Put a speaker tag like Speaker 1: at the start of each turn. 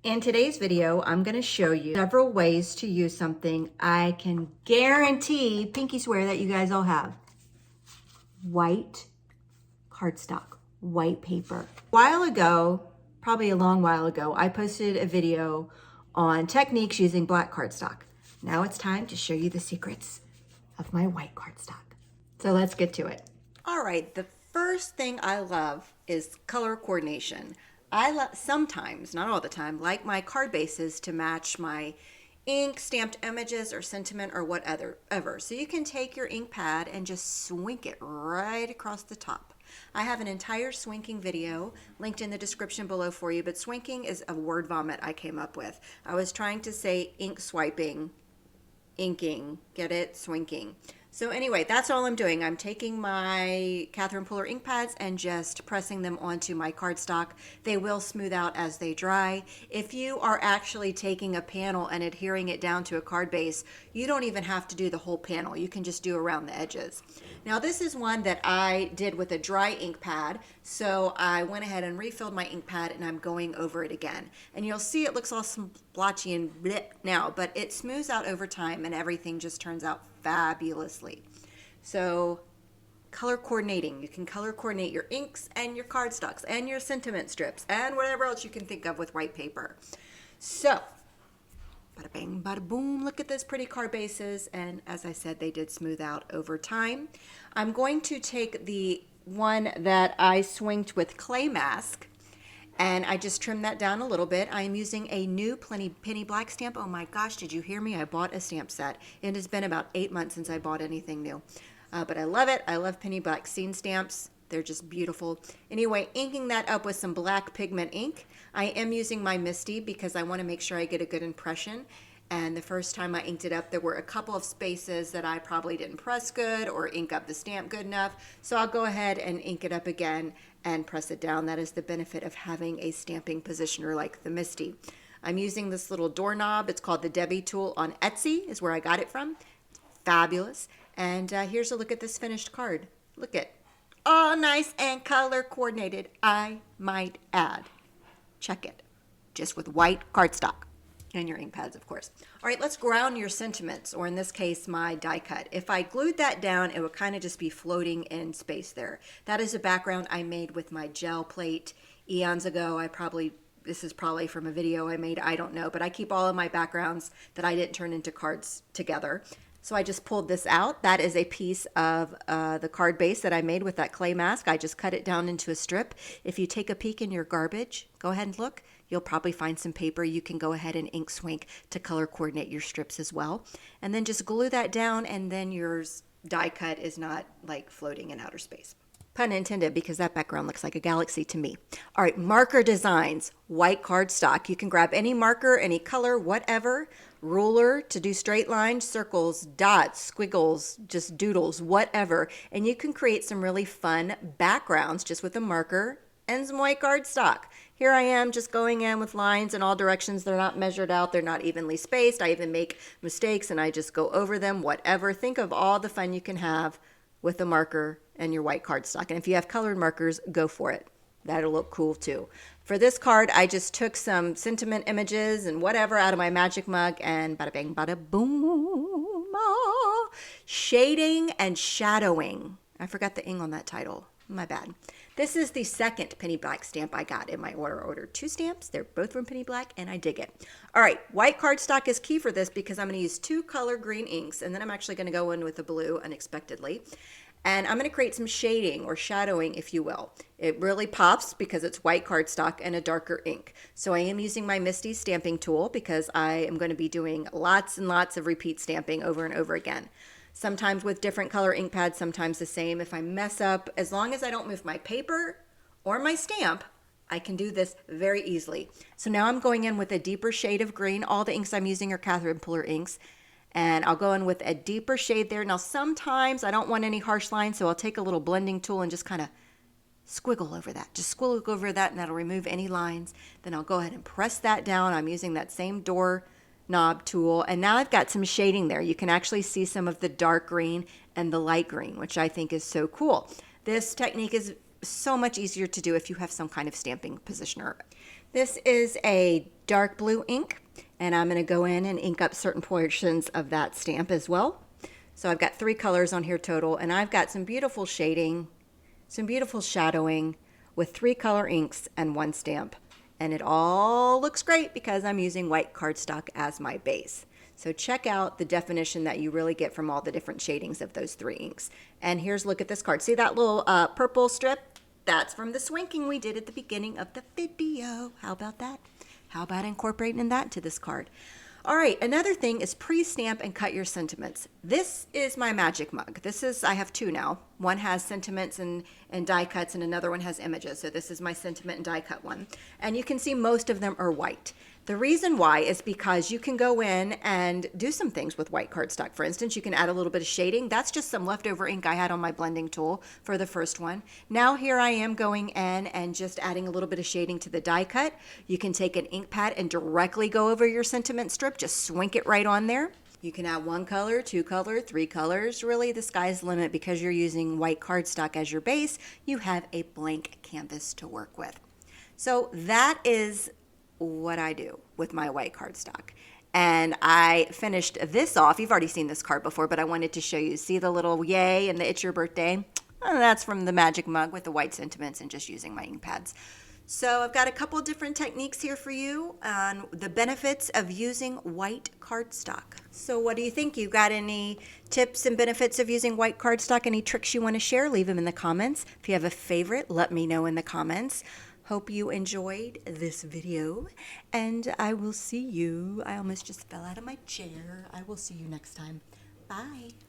Speaker 1: In today's video, I'm going to show you several ways to use something I can guarantee, pinky swear, that you guys all have. White cardstock, white paper. A while ago, probably a long while ago, I posted a video on techniques using black cardstock. Now it's time to show you the secrets of my white cardstock. So let's get to it. All right, the first thing I love is color coordination. I sometimes, not all the time, like my card bases to match my ink, stamped images, or sentiment, or whatever. So you can take your ink pad and just swink it right across the top. I have an entire swinking video linked in the description below for you, but swinking is a word vomit I came up with. I was trying to say ink swiping, inking, get it? Swinking. So anyway, that's all I'm doing. I'm taking my Catherine Puller ink pads and just pressing them onto my cardstock. They will smooth out as they dry. If you are actually taking a panel and adhering it down to a card base, you don't even have to do the whole panel. You can just do around the edges. Now this is one that I did with a dry ink pad. So I went ahead and refilled my ink pad and I'm going over it again. And you'll see it looks all splotchy and bleh now, but it smooths out over time and everything just turns out fabulously. So color coordinating, you can color coordinate your inks and your cardstocks and your sentiment strips and whatever else you can think of with white paper. So bada bang, bada boom, look at those pretty card bases, and as I said, they did smooth out over time. I'm going to take the one that I swinked with clay mask and I just trimmed that down a little bit. I am using a new penny black stamp. Oh my gosh, did you hear me? I bought a stamp set. It has been about 8 months since I bought anything new. But I love it. I love penny black scene stamps. They're just beautiful. Anyway, inking that up with some black pigment ink. I am using my Misty because I want to make sure I get a good impression. And the first time I inked it up, there were a couple of spaces that I probably didn't press good or ink up the stamp good enough. So I'll go ahead and ink it up again and press it down. That is the benefit of having a stamping positioner like the Misty. I'm using this little doorknob. It's called the Debby tool on Etsy, is where I got it from. It's fabulous. And here's a look at this finished card. Look at, all nice and color coordinated, I might add. Check it, just with white cardstock. And your ink pads, of course. All right, let's ground your sentiments, or in this case, my die cut. If I glued that down, it would kind of just be floating in space there. That is a background I made with my gel plate eons ago. This is probably from a video I made, I don't know, but I keep all of my backgrounds that I didn't turn into cards together. So I just pulled this out. That is a piece of the card base that I made with that clay mask. I just cut it down into a strip. If you take a peek in your garbage, go ahead and look. You'll probably find some paper you can go ahead and ink swink to color coordinate your strips as well. And then just glue that down, and then your die cut is not like floating in outer space. Pun intended, because that background looks like a galaxy to me. All right, marker designs, white cardstock. You can grab any marker, any color, whatever. Ruler to do straight lines, circles, dots, squiggles, just doodles, whatever. And you can create some really fun backgrounds just with a marker and some white cardstock. Here I am just going in with lines in all directions. They're not measured out. They're not evenly spaced. I even make mistakes and I just go over them, whatever. Think of all the fun you can have with a marker and your white cardstock. And if you have colored markers, go for it. That'll look cool too. For this card, I just took some sentiment images and whatever out of my magic mug and bada bang, bada boom. Ah, shading and shadowing. I forgot the ing on that title. My bad. This is the second penny black stamp I got in my order. I ordered 2 stamps. They're both from penny black and I dig it. All right, white cardstock is key for this because I'm going to use 2 color green inks and then I'm actually going to go in with the blue unexpectedly. And I'm going to create some shading or shadowing, if you will. It really pops because it's white cardstock and a darker ink. So I am using my Misty stamping tool because I am going to be doing lots and lots of repeat stamping over and over again. Sometimes with different color ink pads, sometimes the same. If I mess up, as long as I don't move my paper or my stamp, I can do this very easily. So now I'm going in with a deeper shade of green. All the inks I'm using are Catherine Puller inks. And I'll go in with a deeper shade there. Now sometimes I don't want any harsh lines, so I'll take a little blending tool and just kind of squiggle over that. Just squiggle over that and that'll remove any lines. Then I'll go ahead and press that down. I'm using that same door knob tool, and now I've got some shading there. You can actually see some of the dark green and the light green, which I think is so cool. This technique is so much easier to do if you have some kind of stamping positioner. This is a dark blue ink, and I'm going to go in and ink up certain portions of that stamp as well. So I've got 3 colors on here total, and I've got some beautiful shading, some beautiful shadowing with 3 color inks and 1 stamp. And it all looks great because I'm using white cardstock as my base. So check out the definition that you really get from all the different shadings of those 3 inks. And here's a look at this card. See that little purple strip? That's from the swinking we did at the beginning of the video. How about that? How about incorporating that into this card? All right, another thing is pre-stamp and cut your sentiments. This is my magic mug. I have 2 now. One has sentiments and die cuts, and another one has images. So this is my sentiment and die cut one. And you can see most of them are white. The reason why is because you can go in and do some things with white cardstock. For instance, you can add a little bit of shading. That's just some leftover ink I had on my blending tool for the first one. Now here I am going in and just adding a little bit of shading to the die cut. You can take an ink pad and directly go over your sentiment strip. Just swink it right on there. You can add 1 color, 2 color, 3 colors. Really, the sky's the limit because you're using white cardstock as your base. You have a blank canvas to work with. So that is what I do with my white cardstock. And I finished this off. You've already seen this card before, but I wanted to show you. See the little yay and the it's your birthday? Oh, that's from the magic mug with the white sentiments and just using my ink pads. So I've got a couple different techniques here for you on the benefits of using white cardstock. So what do you think? You got any tips and benefits of using white cardstock? Any tricks you want to share? Leave them in the comments. If you have a favorite, let me know in the comments. Hope you enjoyed this video, and I will see you. I almost just fell out of my chair. I will see you next time. Bye.